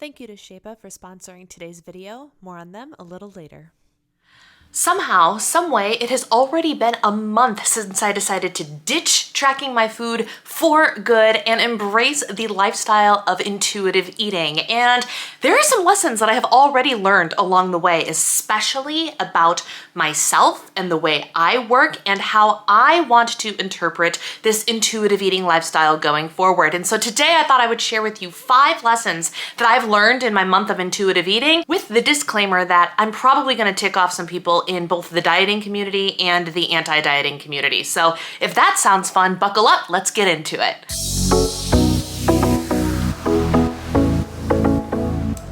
Thank you to Sheba for sponsoring today's video. More on them a little later. Somehow, someway, it has already been a month since I decided to ditch tracking my food for good and embrace the lifestyle of intuitive eating. And there are some lessons that I have already learned along the way, especially about myself and the way I work and how I want to interpret this intuitive eating lifestyle going forward. And so today I thought I would share with you 5 lessons that I've learned in my month of intuitive eating, with the disclaimer that I'm probably going to tick off some people in both the dieting community and the anti-dieting community. So if that sounds fun, buckle up, let's get into it.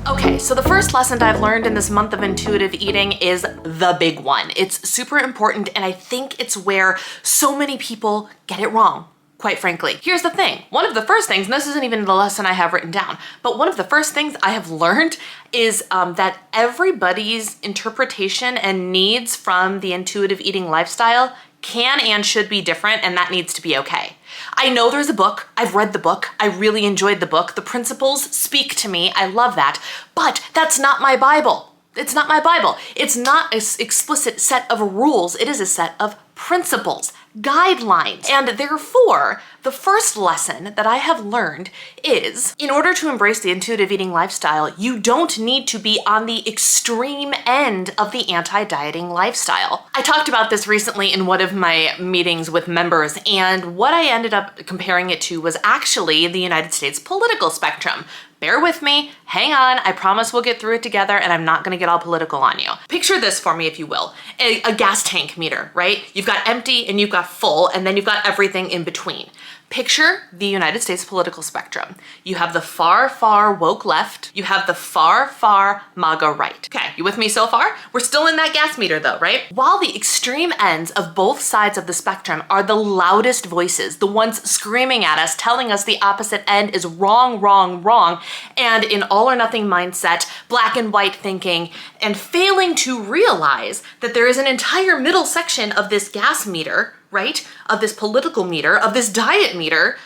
Okay, so the first lesson I've learned in this month of intuitive eating is the big one. It's super important, and I think it's where so many people get it wrong. Quite frankly. Here's the thing. One of the first things, and this isn't even the lesson I have written down, but one of the first things I have learned is that everybody's interpretation and needs from the intuitive eating lifestyle can and should be different, and that needs to be okay. I know there's a book. I've read the book. I really enjoyed the book. The principles speak to me. I love that. But that's not my Bible. It's not my Bible. It's not an explicit set of rules. It is a set of principles, guidelines. And therefore, the first lesson that I have learned is, in order to embrace the intuitive eating lifestyle, you don't need to be on the extreme end of the anti-dieting lifestyle. I talked about this recently in one of my meetings with members, and what I ended up comparing it to was actually the United States political spectrum. Bear with me, hang on, I promise we'll get through it together, and I'm not gonna get all political on you. Picture this for me, if you will. A gas tank meter, right? You've got empty and you've got full, and then you've got everything in between. Picture the United States political spectrum. You have the far, far woke left. You have the far, far MAGA right. Okay, you with me so far? We're still in that gas meter though, right? While the extreme ends of both sides of the spectrum are the loudest voices, the ones screaming at us, telling us the opposite end is wrong, wrong, wrong, and in all or nothing mindset, black and white thinking, and failing to realize that there is an entire middle section of this gas meter, right? Of this political meter, of this diet meter,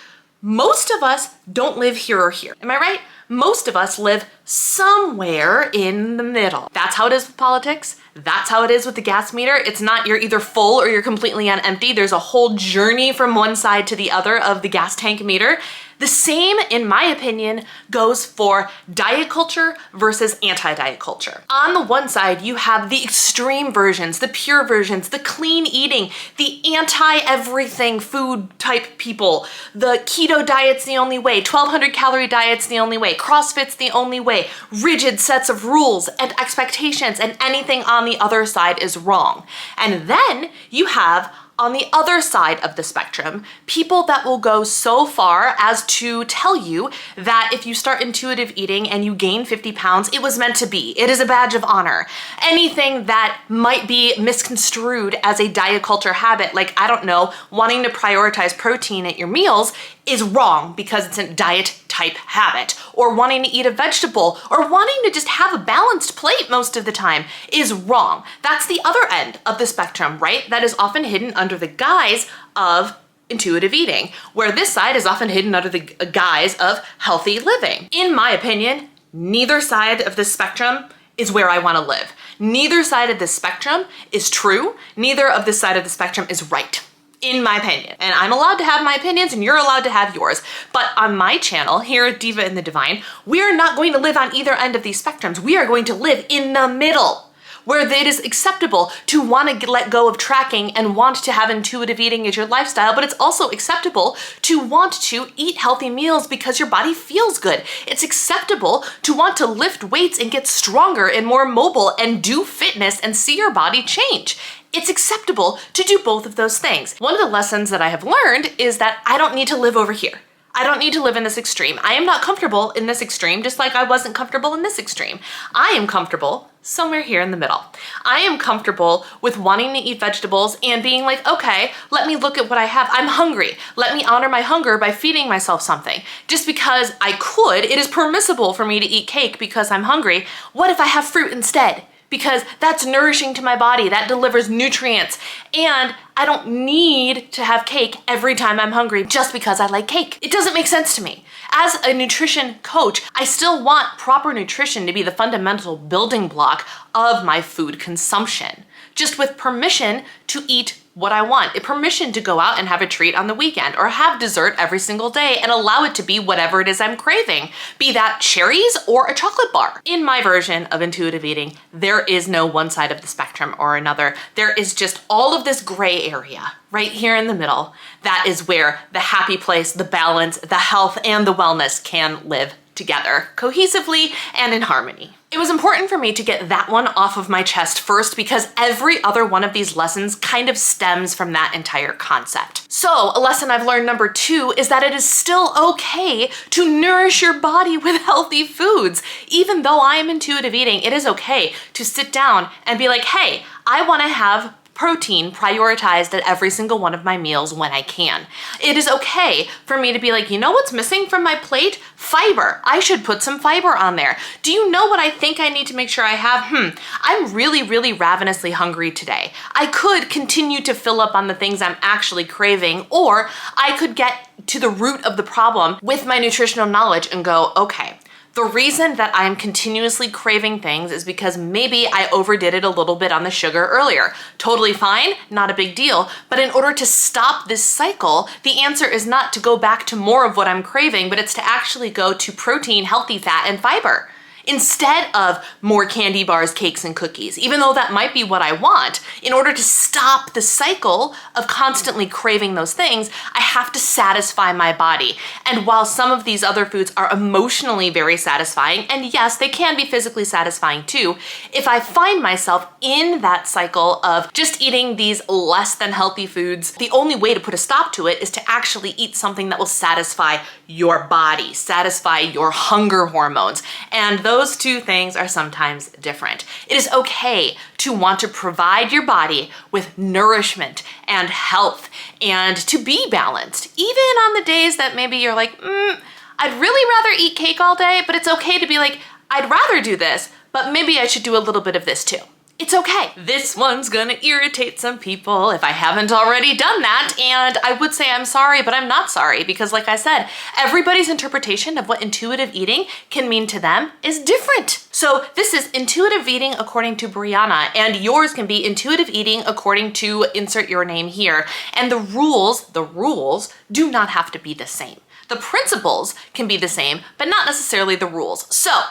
most of us don't live here or here. Am I right? Most of us live somewhere in the middle. That's how it is with politics. That's how it is with the gas meter. It's not you're either full or you're completely on empty. There's a whole journey from one side to the other of the gas tank meter. The same, in my opinion, goes for diet culture versus anti-diet culture. On the one side, you have the extreme versions, the pure versions, the clean eating, the anti-everything food type people. The keto diet's the only way, 1,200 calorie diet's the only way, CrossFit's the only way, rigid sets of rules and expectations, and anything on the other side is wrong. And then you have, on the other side of the spectrum, people that will go so far as to tell you that if you start intuitive eating and you gain 50 pounds, it was meant to be. It is a badge of honor. Anything that might be misconstrued as a diet culture habit, like, I don't know, wanting to prioritize protein at your meals, is wrong because it's a diet type habit, or wanting to eat a vegetable, or wanting to just have a balanced plate most of the time is wrong. That's the other end of the spectrum, right? That is often hidden under the guise of intuitive eating, where this side is often hidden under the guise of healthy living. In my opinion, neither side of this spectrum is where I want to live. Neither side of this spectrum is true. Neither of this side of the spectrum is right, in my opinion. And I'm allowed to have my opinions and you're allowed to have yours. But on my channel here at Diva in the Divine, we are not going to live on either end of these spectrums. We are going to live in the middle, where it is acceptable to want to let go of tracking and want to have intuitive eating as your lifestyle, but it's also acceptable to want to eat healthy meals because your body feels good. It's acceptable to want to lift weights and get stronger and more mobile and do fitness and see your body change. It's acceptable to do both of those things. One of the lessons that I have learned is that I don't need to live over here. I don't need to live in this extreme. I am not comfortable in this extreme, just like I wasn't comfortable in this extreme. I am comfortable somewhere here in the middle. I am comfortable with wanting to eat vegetables and being like, okay, let me look at what I have. I'm hungry. Let me honor my hunger by feeding myself something. Just because I could, it is permissible for me to eat cake because I'm hungry. What if I have fruit instead? because that's nourishing to my body. That delivers nutrients. And I don't need to have cake every time I'm hungry just because I like cake. It doesn't make sense to me. As a nutrition coach, I still want proper nutrition to be the fundamental building block of my food consumption, just with permission to eat what I want, permission to go out and have a treat on the weekend or have dessert every single day and allow it to be whatever it is I'm craving, be that cherries or a chocolate bar. In my version of intuitive eating, there is no one side of the spectrum or another. There is just all of this gray area right here in the middle. That is where the happy place, the balance, the health, and the wellness can live together cohesively and in harmony. It was important for me to get that one off of my chest first because every other one of these lessons kind of stems from that entire concept. So a lesson I've learned number 2 is that it is still okay to nourish your body with healthy foods. Even though I am intuitive eating, it is okay to sit down and be like, hey, I want to have protein prioritized at every single one of my meals when I can. It is okay for me to be like, you know what's missing from my plate? Fiber. I should put some fiber on there. Do you know what I think I need to make sure I have? I'm really ravenously hungry today. I could continue to fill up on the things I'm actually craving, or I could get to the root of the problem with my nutritional knowledge and go, okay, the reason that I'm continuously craving things is because maybe I overdid it a little bit on the sugar earlier. Totally fine, not a big deal. But in order to stop this cycle, the answer is not to go back to more of what I'm craving, but it's to actually go to protein, healthy fat, and fiber, instead of more candy bars, cakes, and cookies. Even though that might be what I want, in order to stop the cycle of constantly craving those things, I have to satisfy my body. And while some of these other foods are emotionally very satisfying, and yes, they can be physically satisfying too, if I find myself in that cycle of just eating these less than healthy foods, the only way to put a stop to it is to actually eat something that will satisfy your body, satisfy your hunger hormones. And those two things are sometimes different. It is okay to want to provide your body with nourishment and health and to be balanced, even on the days that maybe you're like, I'd really rather eat cake all day, but it's okay to be like, I'd rather do this, but maybe I should do a little bit of this too. It's okay. This one's gonna irritate some people if I haven't already done that, and I would say I'm sorry, but I'm not sorry, because like I said, everybody's interpretation of what intuitive eating can mean to them is different. So this is intuitive eating according to Brianna, and yours can be intuitive eating according to insert your name here. And the rules do not have to be the same. The principles can be the same, but not necessarily the rules. So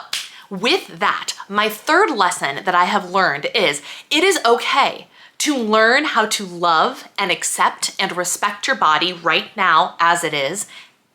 with that, my third lesson that I have learned is it is okay to learn how to love and accept and respect your body right now as it is,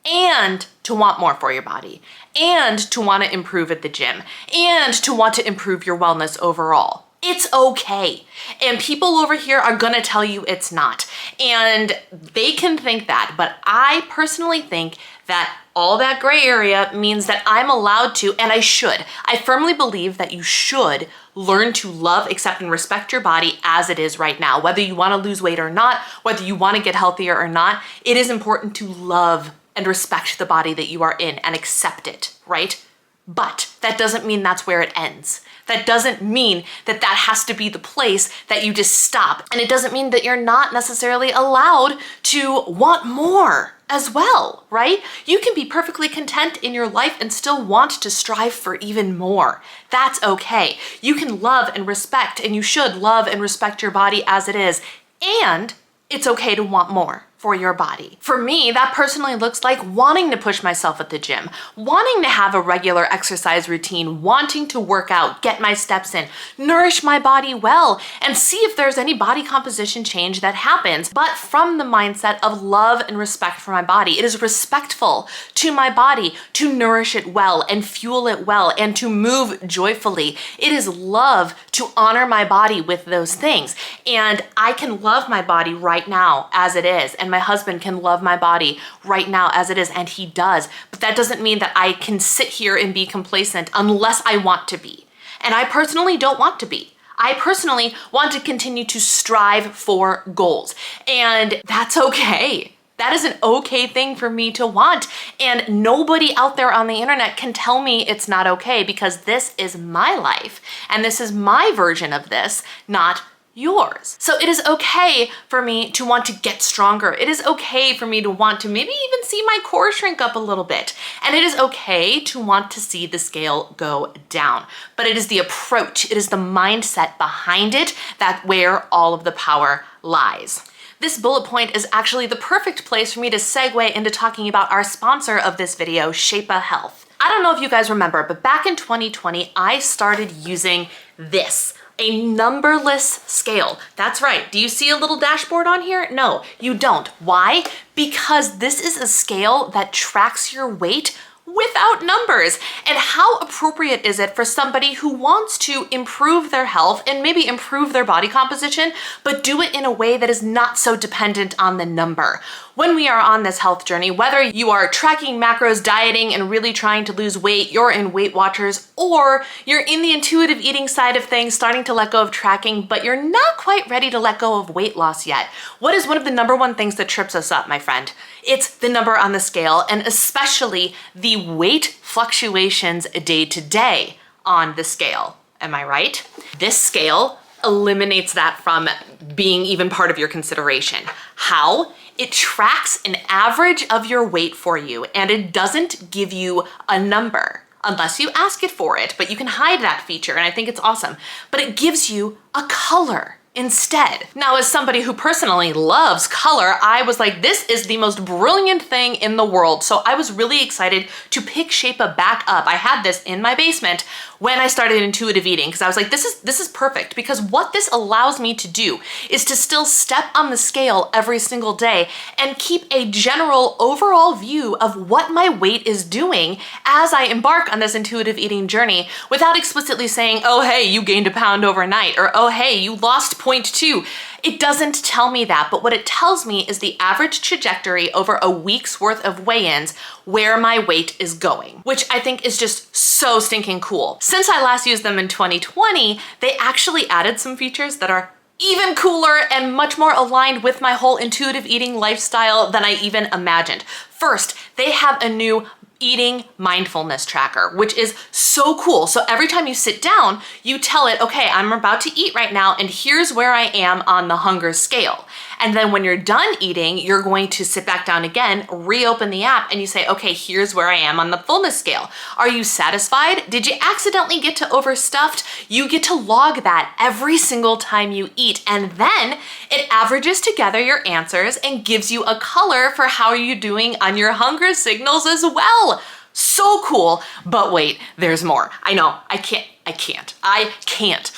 and to want more for your body, and to want to improve at the gym, and to want to improve your wellness overall. It's okay. And people over here are gonna tell you it's not. And they can think that, but I personally think that all that gray area means that I'm allowed to, and I should. I firmly believe that you should learn to love, accept, and respect your body as it is right now. Whether you wanna lose weight or not, whether you wanna get healthier or not, it is important to love and respect the body that you are in and accept it, right? But that doesn't mean that's where it ends. That doesn't mean that that has to be the place that you just stop. And it doesn't mean that you're not necessarily allowed to want more as well, right? You can be perfectly content in your life and still want to strive for even more. That's okay. You can love and respect, and you should love and respect your body as it is. And it's okay to want more for your body. For me, that personally looks like wanting to push myself at the gym, wanting to have a regular exercise routine, wanting to work out, get my steps in, nourish my body well, and see if there's any body composition change that happens, but from the mindset of love and respect for my body. It is respectful to my body to nourish it well and fuel it well and to move joyfully. It is love to honor my body with those things. And I can love my body right now as it is, and my husband can love my body right now as it is, and he does. But that doesn't mean that I can sit here and be complacent unless I want to be. And I personally don't want to be. I personally want to continue to strive for goals, and that's okay. That is an okay thing for me to want. And nobody out there on the internet can tell me it's not okay, because this is my life and this is my version of this, not yours. So it is okay for me to want to get stronger. It is okay for me to want to maybe even see my core shrink up a little bit. And it is okay to want to see the scale go down. But it is the approach, it is the mindset behind it that where all of the power lies. This bullet point is actually the perfect place for me to segue into talking about our sponsor of this video, Shape-a Health. I don't know if you guys remember, but back in 2020, I started using this, a numberless scale. That's right. Do you see a little dashboard on here? No, you don't. Why? Because this is a scale that tracks your weight without numbers. And how appropriate is it for somebody who wants to improve their health and maybe improve their body composition, but do it in a way that is not so dependent on the number? When we are on this health journey, whether you are tracking macros, dieting, and really trying to lose weight, you're in Weight Watchers, or you're in the intuitive eating side of things, starting to let go of tracking, but you're not quite ready to let go of weight loss yet. What is one of the number one things that trips us up, my friend? It's the number on the scale, and especially the weight fluctuations day to day on the scale. Am I right? This scale eliminates that from being even part of your consideration. How? It tracks an average of your weight for you, and it doesn't give you a number unless you ask it for it, but you can hide that feature, and I think it's awesome. But it gives you a color instead. Now, as somebody who personally loves color, I was like, this is the most brilliant thing in the world. So I was really excited to pick Shape-a back up. I had this in my basement when I started intuitive eating, because I was like, this is perfect, because what this allows me to do is to still step on the scale every single day and keep a general overall view of what my weight is doing as I embark on this intuitive eating journey, without explicitly saying, oh, hey, you gained a pound overnight, or oh, hey, you lost 0.2. It doesn't tell me that, but what it tells me is the average trajectory over a week's worth of weigh-ins where my weight is going, which I think is just so stinking cool. Since I last used them in 2020, they actually added some features that are even cooler and much more aligned with my whole intuitive eating lifestyle than I even imagined. First, they have a new eating mindfulness tracker, which is so cool. So every time you sit down, you tell it, okay, I'm about to eat right now, and here's where I am on the hunger scale. And then when you're done eating, you're going to sit back down again, reopen the app, and you say, okay, here's where I am on the fullness scale. Are you satisfied? Did you accidentally get to overstuffed? You get to log that every single time you eat. And then it averages together your answers and gives you a color for how you're doing on your hunger signals as well. So cool. But wait, there's more. I know, I can't.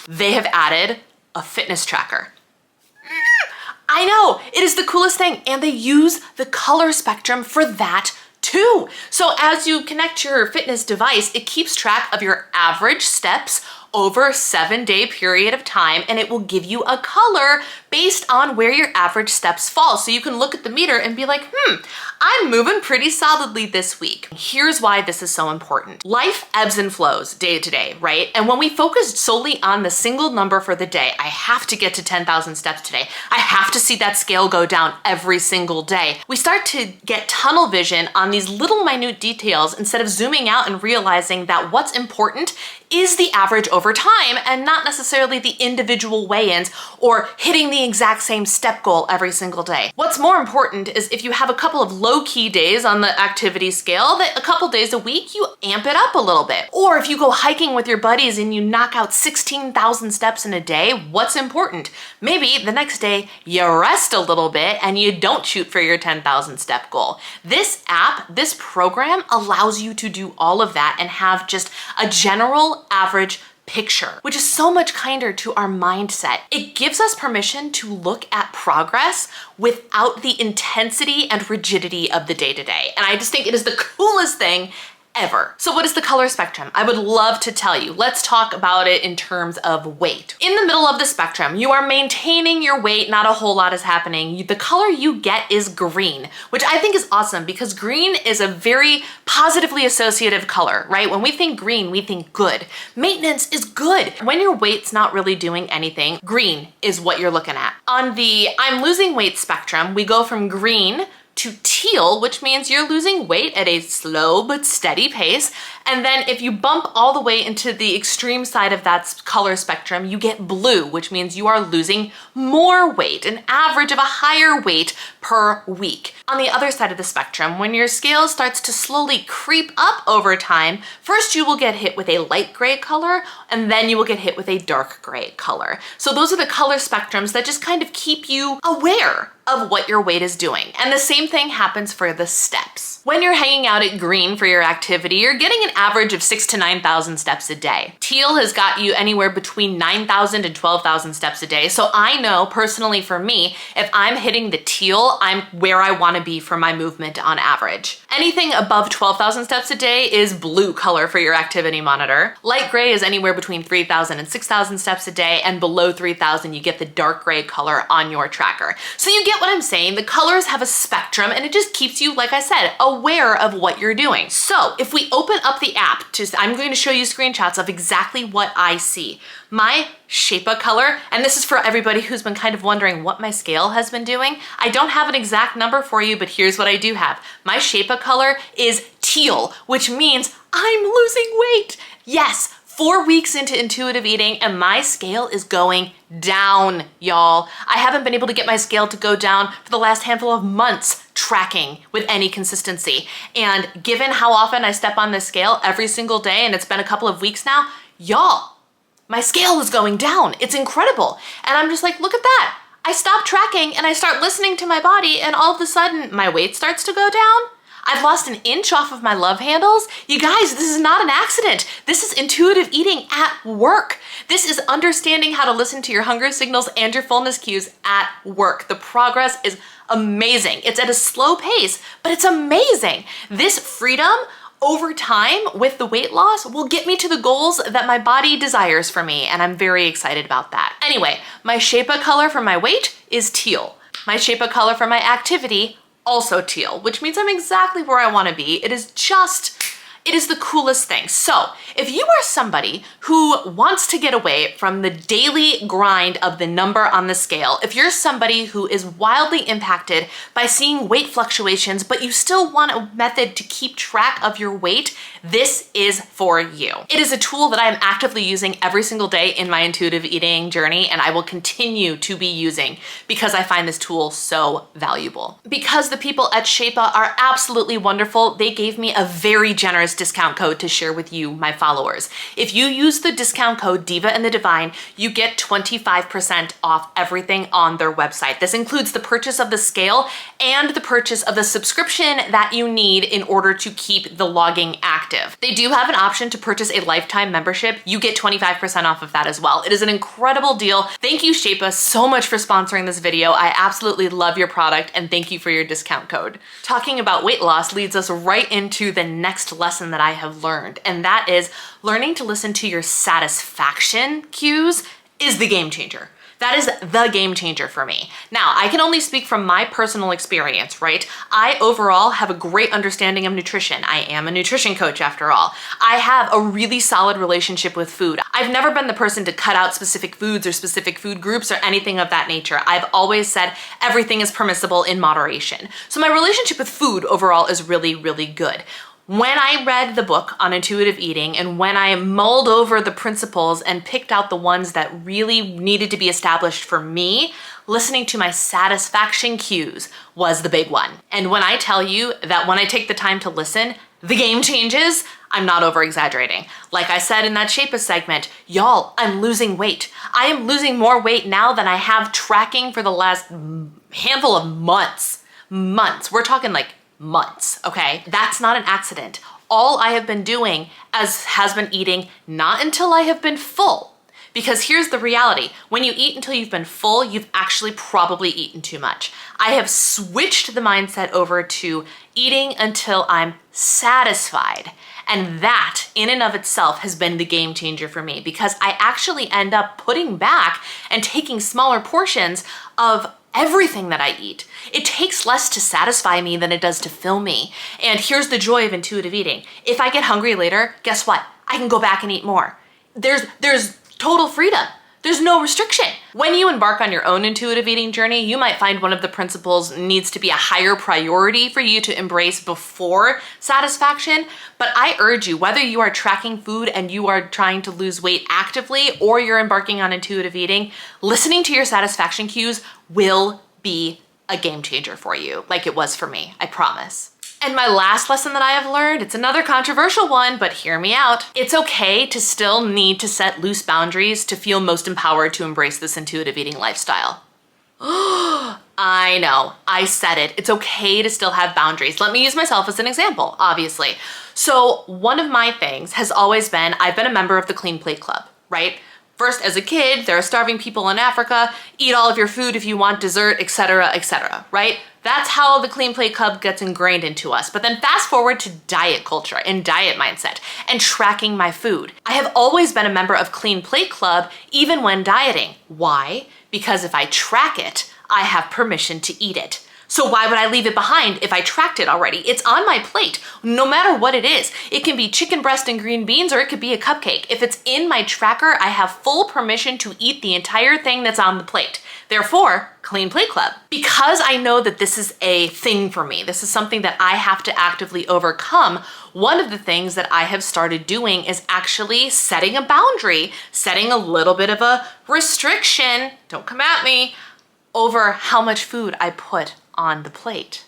They have added a fitness tracker. I know, it is the coolest thing, and they use the color spectrum for that too. So as you connect your fitness device, it keeps track of your average steps over a 7-day period of time, and it will give you a color based on where your average steps fall. So you can look at the meter and be like, I'm moving pretty solidly this week. Here's why this is so important. Life ebbs and flows day to day, right? And when we focus solely on the single number for the day, I have to get to 10,000 steps today, I have to see that scale go down every single day, we start to get tunnel vision on these little minute details instead of zooming out and realizing that what's important is the average over time and not necessarily the individual weigh-ins or hitting the exact same step goal every single day. What's more important is if you have a couple of low-key days on the activity scale, that a couple days a week you amp it up a little bit. Or if you go hiking with your buddies and you knock out 16,000 steps in a day, what's important? Maybe the next day you rest a little bit and you don't shoot for your 10,000 step goal. This app, this program allows you to do all of that and have just a general average picture, which is so much kinder to our mindset. It gives us permission to look at progress without the intensity and rigidity of the day-to-day. And I just think it is the coolest thing ever. So what is the color spectrum? I would love to tell you. Let's talk about it in terms of weight. In the middle of the spectrum, you are maintaining your weight, not a whole lot is happening. The color you get is green, which I think is awesome because green is a very positively associative color, right? When we think green, we think good. Maintenance is good. When your weight's not really doing anything, green is what you're looking at. On the I'm losing weight spectrum, we go from green to teal, which means you're losing weight at a slow but steady pace. And then if you bump all the way into the extreme side of that color spectrum, you get blue, which means you are losing more weight, an average of a higher weight per week. On the other side of the spectrum, when your scale starts to slowly creep up over time, first you will get hit with a light gray color, and then you will get hit with a dark gray color. So those are the color spectrums that just kind of keep you aware of what your weight is doing. And the same thing happens for the steps. When you're hanging out at green for your activity, you're getting an average of 6,000 to 9,000 steps a day. Teal has got you anywhere between 9,000 and 12,000 steps a day. So I know personally for me, if I'm hitting the teal, I'm where I want to be for my movement on average. Anything above 12,000 steps a day is blue color for your activity monitor. Light gray is anywhere between 3,000 and 6,000 steps a day, and below 3,000 you get the dark gray color on your tracker. So you get what I'm saying. The colors have a spectrum, and it just keeps you, like I said, aware of what you're doing. So if we open up the app, I'm going to show you screenshots of exactly what I see. My Shape-a color, and this is for everybody who's been kind of wondering what my scale has been doing. I don't have an exact number for you, but here's what I do have. My Shape-a color is teal, which means I'm losing weight. Yes, 4 weeks into intuitive eating, and my scale is going down, y'all. I haven't been able to get my scale to go down for the last handful of months tracking with any consistency. And given how often I step on this scale every single day, and it's been a couple of weeks now, y'all, my scale is going down. It's incredible. And I'm just like, look at that. I stop tracking and I start listening to my body, and all of a sudden my weight starts to go down. I've lost an inch off of my love handles. You guys, this is not an accident. This is intuitive eating at work. This is understanding how to listen to your hunger signals and your fullness cues at work. The progress is amazing. It's at a slow pace, but it's amazing. This freedom over time with the weight loss will get me to the goals that my body desires for me, and I'm very excited about that. Anyway, my Shape-a color for my weight is teal. My Shape-a color for my activity, also teal, which means I'm exactly where I want to be. It is the coolest thing. So if you are somebody who wants to get away from the daily grind of the number on the scale, if you're somebody who is wildly impacted by seeing weight fluctuations, but you still want a method to keep track of your weight, this is for you. It is a tool that I am actively using every single day in my intuitive eating journey, and I will continue to be using because I find this tool so valuable. Because the people at Shape-a are absolutely wonderful, they gave me a very generous discount code to share with you, my followers. If you use the discount code Diva and the Divine, you get 25% off everything on their website. This includes the purchase of the scale and the purchase of the subscription that you need in order to keep the logging active. They do have an option to purchase a lifetime membership. You get 25% off of that as well. It is an incredible deal. Thank you, Shape-a, so much for sponsoring this video. I absolutely love your product, and thank you for your discount code. Talking about weight loss leads us right into the next lesson that I have learned, and that is learning to listen to your satisfaction cues is the game changer. That is the game changer for me. Now, I can only speak from my personal experience, right? I overall have a great understanding of nutrition. I am a nutrition coach after all. I have a really solid relationship with food. I've never been the person to cut out specific foods or specific food groups or anything of that nature. I've always said everything is permissible in moderation. So my relationship with food overall is really, really good. When I read the book on intuitive eating, and when I mulled over the principles and picked out the ones that really needed to be established for me, listening to my satisfaction cues was the big one. And when I tell you that when I take the time to listen, the game changes, I'm not over exaggerating. Like I said in that Shape-a segment, y'all, I'm losing weight. I am losing more weight now than I have tracking for the last handful of months. We're talking like months, okay? That's not an accident. All I have been doing has been eating not until I have been full. Because here's the reality. When you eat until you've been full, you've actually probably eaten too much. I have switched the mindset over to eating until I'm satisfied. And that in and of itself has been the game changer for me, because I actually end up putting back and taking smaller portions of everything that I eat. It takes less to satisfy me than it does to fill me. And here's the joy of intuitive eating. If I get hungry later, guess what? I can go back and eat more. There's total freedom. There's no restriction. When you embark on your own intuitive eating journey, you might find one of the principles needs to be a higher priority for you to embrace before satisfaction. But I urge you, whether you are tracking food and you are trying to lose weight actively or you're embarking on intuitive eating, listening to your satisfaction cues will be a game changer for you, like it was for me, I promise. And my last lesson that I have learned, it's another controversial one, but hear me out. It's okay to still need to set loose boundaries to feel most empowered to embrace this intuitive eating lifestyle. I know, I said it. It's okay to still have boundaries. Let me use myself as an example, obviously. So one of my things has always been, I've been a member of the Clean Plate Club, right? First, as a kid, there are starving people in Africa, eat all of your food if you want dessert, etc., right? That's how the Clean Plate Club gets ingrained into us. But then fast forward to diet culture and diet mindset and tracking my food. I have always been a member of Clean Plate Club, even when dieting. Why? Because if I track it, I have permission to eat it. So why would I leave it behind if I tracked it already? It's on my plate, no matter what it is. It can be chicken breast and green beans, or it could be a cupcake. If it's in my tracker, I have full permission to eat the entire thing that's on the plate. Therefore, Clean Plate Club. Because I know that this is a thing for me, this is something that I have to actively overcome, one of the things that I have started doing is actually setting a boundary, setting a little bit of a restriction, don't come at me, over how much food I put on the plate.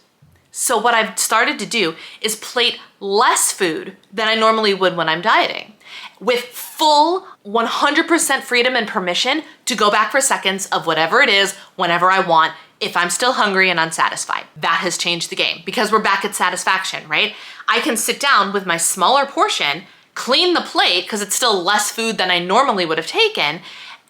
So what I've started to do is plate less food than I normally would when I'm dieting, with full 100% freedom and permission to go back for seconds of whatever it is, whenever I want, if I'm still hungry and unsatisfied. That has changed the game because we're back at satisfaction, right? I can sit down with my smaller portion, clean the plate because it's still less food than I normally would have taken,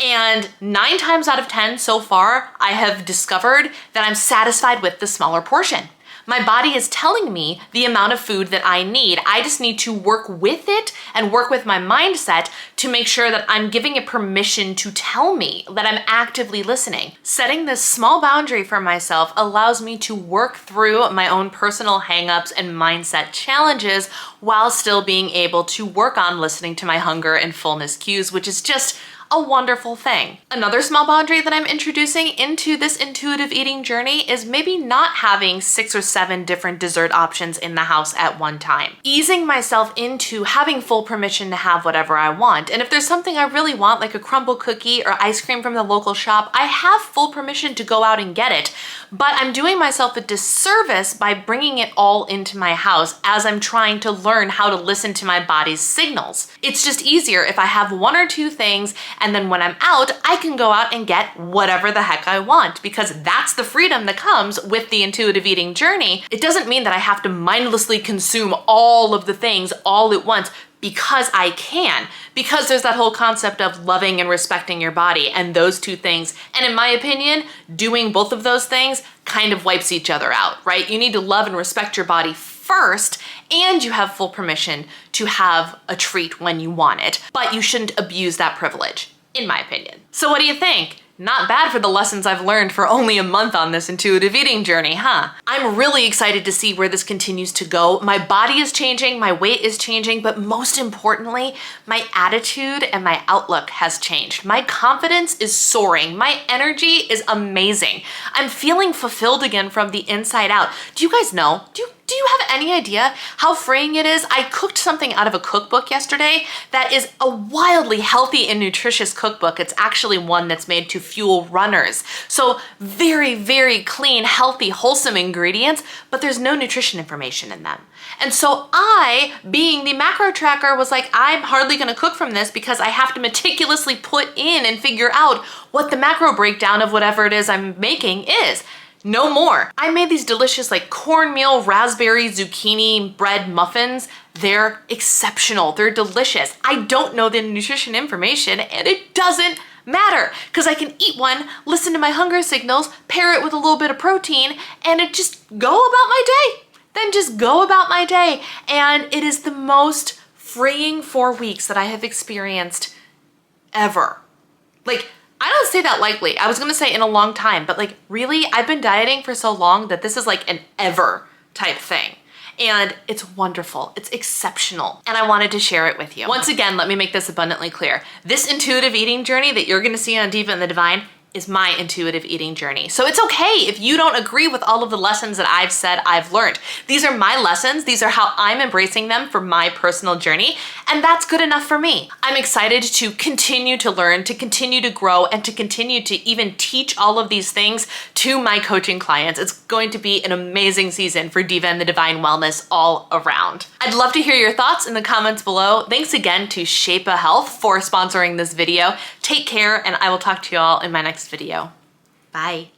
and 9 times out of 10 so far, I have discovered that I'm satisfied with the smaller portion. My body is telling me the amount of food that I need. I just need to work with it and work with my mindset to make sure that I'm giving it permission to tell me that I'm actively listening. Setting this small boundary for myself allows me to work through my own personal hangups and mindset challenges while still being able to work on listening to my hunger and fullness cues, which is just a wonderful thing. Another small boundary that I'm introducing into this intuitive eating journey is maybe not having 6 or 7 different dessert options in the house at one time. Easing myself into having full permission to have whatever I want. And if there's something I really want, like a crumble cookie or ice cream from the local shop, I have full permission to go out and get it. But I'm doing myself a disservice by bringing it all into my house as I'm trying to learn how to listen to my body's signals. It's just easier if I have 1 or 2 things, and then when I'm out, I can go out and get whatever the heck I want, because that's the freedom that comes with the intuitive eating journey. It doesn't mean that I have to mindlessly consume all of the things all at once, because I can, because there's that whole concept of loving and respecting your body, and those 2 things, and in my opinion, doing both of those things kind of wipes each other out, right? You need to love and respect your body first, and you have full permission to have a treat when you want it, but you shouldn't abuse that privilege, in my opinion. So what do you think? Not bad for the lessons I've learned for only a month on this intuitive eating journey, huh? I'm really excited to see where this continues to go. My body is changing, my weight is changing, but most importantly, my attitude and my outlook has changed. My confidence is soaring. My energy is amazing. I'm feeling fulfilled again from the inside out. Do you guys know? Do you have any idea how freeing it is? I cooked something out of a cookbook yesterday that is a wildly healthy and nutritious cookbook. It's actually one that's made to fuel runners. So very, very clean, healthy, wholesome ingredients, but there's no nutrition information in them. And so I, being the macro tracker, was like, I'm hardly gonna cook from this because I have to meticulously put in and figure out what the macro breakdown of whatever it is I'm making is. No more. I made these delicious like cornmeal, raspberry, zucchini bread muffins. They're exceptional. They're delicious. I don't know the nutrition information, and it doesn't matter because I can eat one, listen to my hunger signals, pair it with a little bit of protein, and it just go about my day. Then just go about my day. And it is the most freeing 4 weeks that I have experienced ever. Like, I don't say that lightly. I was gonna say in a long time, but like really, I've been dieting for so long that this is like an ever type thing. and it's wonderful. It's exceptional, and I wanted to share it with you. Once again, let me make this abundantly clear. This intuitive eating journey that you're gonna see on Diva and the Divine is my intuitive eating journey. So it's okay if you don't agree with all of the lessons that I've said I've learned. These are my lessons. These are how I'm embracing them for my personal journey, and that's good enough for me. I'm excited to continue to learn, to continue to grow, and to continue to even teach all of these things to my coaching clients. It's going to be an amazing season for Diva and the Divine Wellness all around. I'd love to hear your thoughts in the comments below. Thanks again to Shape-a Health for sponsoring this video. Take care, and I will talk to you all in my next video. Bye.